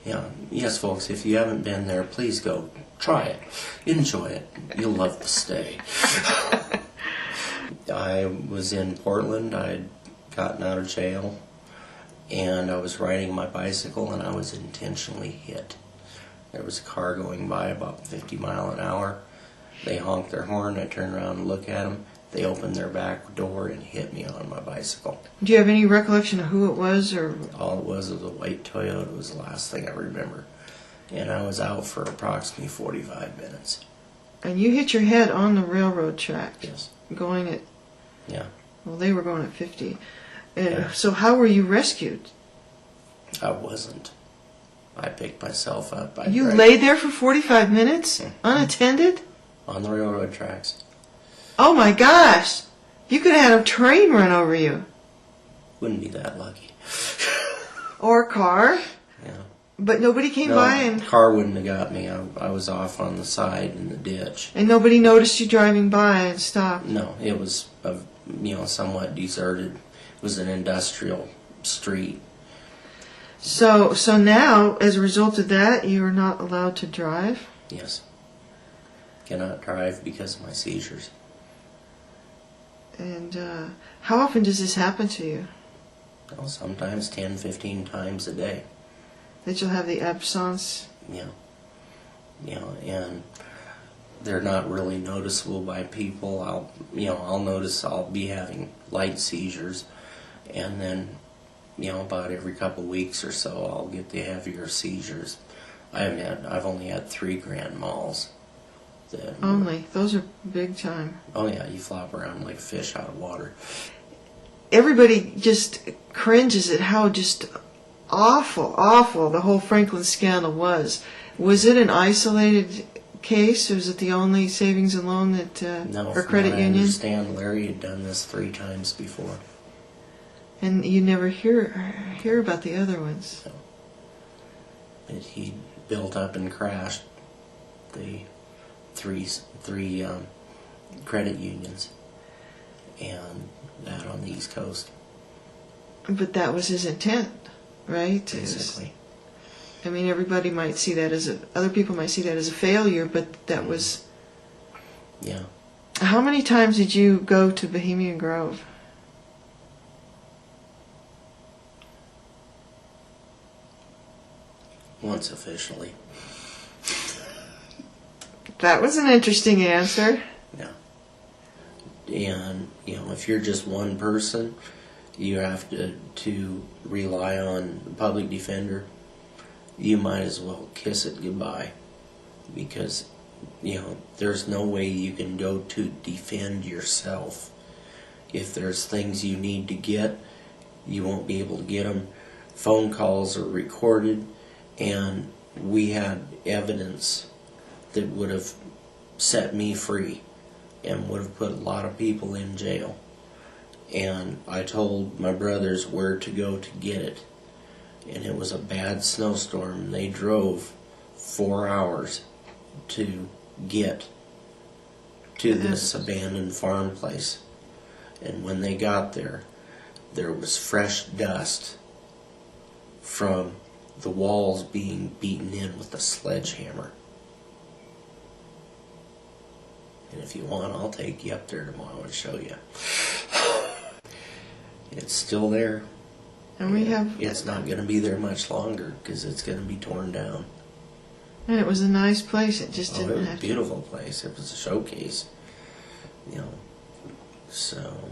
Yeah. Yes, folks, if you haven't been there, please go. Try it. Enjoy it. You'll love to stay. I was in Portland. I'd gotten out of jail, and I was riding my bicycle, and I was intentionally hit. There was a car going by about 50 miles an hour. They honked their horn. I turned around and looked at them. They opened their back door and hit me on my bicycle. Do you have any recollection of who it was? Or all it was a white Toyota. It was the last thing I remember. And I was out for approximately 45 minutes. And you hit your head on the railroad track? Yes. Going at... Yeah. Well, they were going at 50. Yeah. So how were you rescued? I wasn't. I picked myself up. You lay there for 45 minutes? Unattended? On the railroad tracks. Oh my gosh! You could have had a train run over you. Wouldn't be that lucky. Or a car. Yeah. But nobody came by and... the car wouldn't have got me. I was off on the side in the ditch. And nobody noticed you driving by and stopped? No, it was somewhat deserted. It was an industrial street. So now, as a result of that, you are not allowed to drive? Yes. Cannot drive because of my seizures. And how often does this happen to you? Well, sometimes 10, 15 times a day. That you'll have the absence? Yeah. And they're not really noticeable by people. I'll notice I'll be having light seizures, and then, about every couple of weeks or so, I'll get the heavier seizures. I've only had 3 grand malls. Only? Those are big time. Oh yeah, you flop around like a fish out of water. Everybody just cringes at how just awful the whole Franklin scandal was. Was it an isolated case, or was it the only savings and loan that, no, or credit union? I understand Larry had done this 3 times before. And you never hear about the other ones. So, he built up and crashed the three credit unions, and that on the East Coast. But that was his intent, right? Basically. I mean, everybody might see that as other people might see that as a failure, but that was... Yeah. How many times did you go to Bohemian Grove? Once officially. That was an interesting answer. Yeah. And, if you're just one person, you have to rely on the public defender. You might as well kiss it goodbye, because, there's no way you can go to defend yourself. If there's things you need to get, you won't be able to get them. Phone calls are recorded, and we had evidence that would have set me free and would have put a lot of people in jail. And I told my brothers where to go to get it. And it was a bad snowstorm. They drove 4 hours to get to this abandoned farm place. And when they got there, there was fresh dust from the walls being beaten in with a sledgehammer. And if you want, I'll take you up there tomorrow and show you. It's still there. And it's not going to be there much longer because it's going to be torn down. And it was a nice place. It just didn't It was have a beautiful place. It was a showcase. So.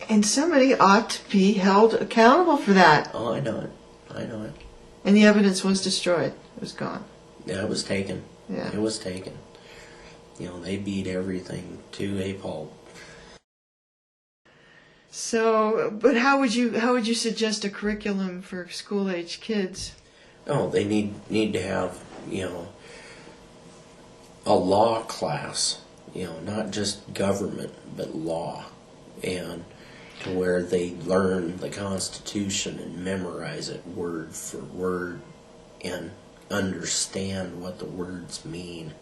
And somebody ought to be held accountable for that. Oh, I know it. And the evidence was destroyed. It was gone. Yeah, it was taken. Yeah. It was taken. They beat everything to a pulp. So, but how would you suggest a curriculum for school-age kids? Oh, they need to have, a law class, not just government, but law, and to where they learn the Constitution and memorize it word for word and understand what the words mean,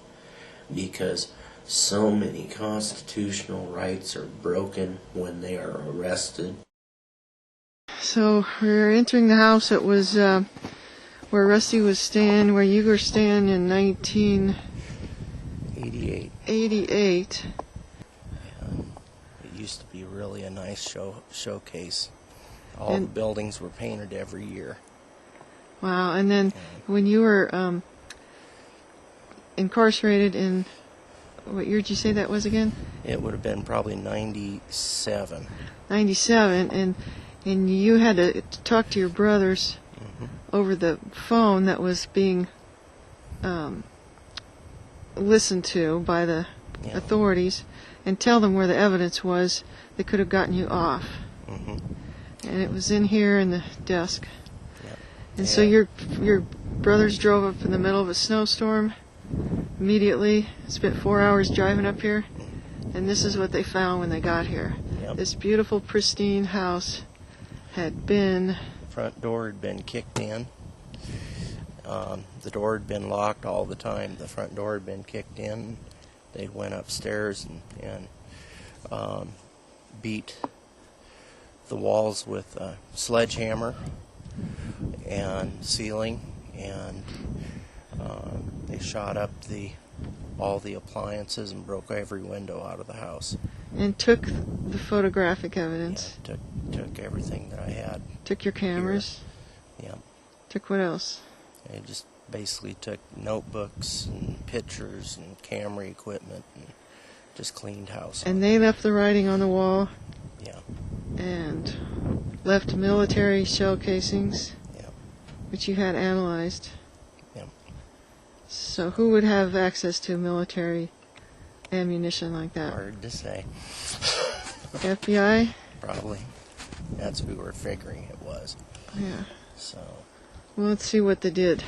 because so many constitutional rights are broken when they are arrested. So So we're entering the house that was where Rusty was staying, where you were staying in 1988. It used to be really a nice showcase. All the buildings were painted every year. Wow, and then when you were incarcerated in, what year did you say that was again? It would have been probably 97. 97, and you had to talk to your brothers over the phone that was being listened to by the authorities, and tell them where the evidence was that could have gotten you off. And it was in here in the desk. And so your brothers drove up in the middle of a snowstorm immediately, spent 4 hours driving up here, and this is what they found when they got here. This beautiful, pristine house had been... Front door had been kicked in. The door had been locked all the time. The front door had been kicked in. They went upstairs and beat the walls with a sledgehammer and ceiling, and they shot up all the appliances and broke every window out of the house. And took the photographic evidence. Yeah, took everything that I had. Took your cameras. Here. Yeah. Took what else? They just basically took notebooks and pictures and camera equipment and just cleaned house. And they left the writing on the wall. Yeah. And left military shell casings. Yeah. Which you had analyzed. Yeah. So who would have access to military ammunition like that? Hard to say. FBI? Probably. That's who we're figuring it was. Yeah. So. Well, let's see what they did.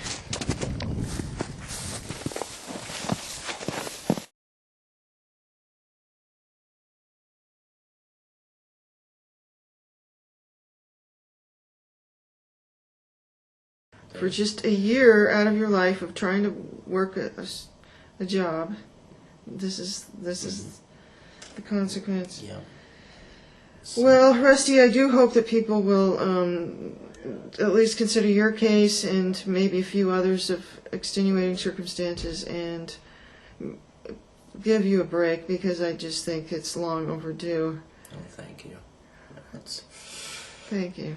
For just a year out of your life of trying to work a job, this is the consequence. Yeah. Well, Rusty, I do hope that people will at least consider your case and maybe a few others of extenuating circumstances and give you a break, because I just think it's long overdue. Oh, thank you. Thank you.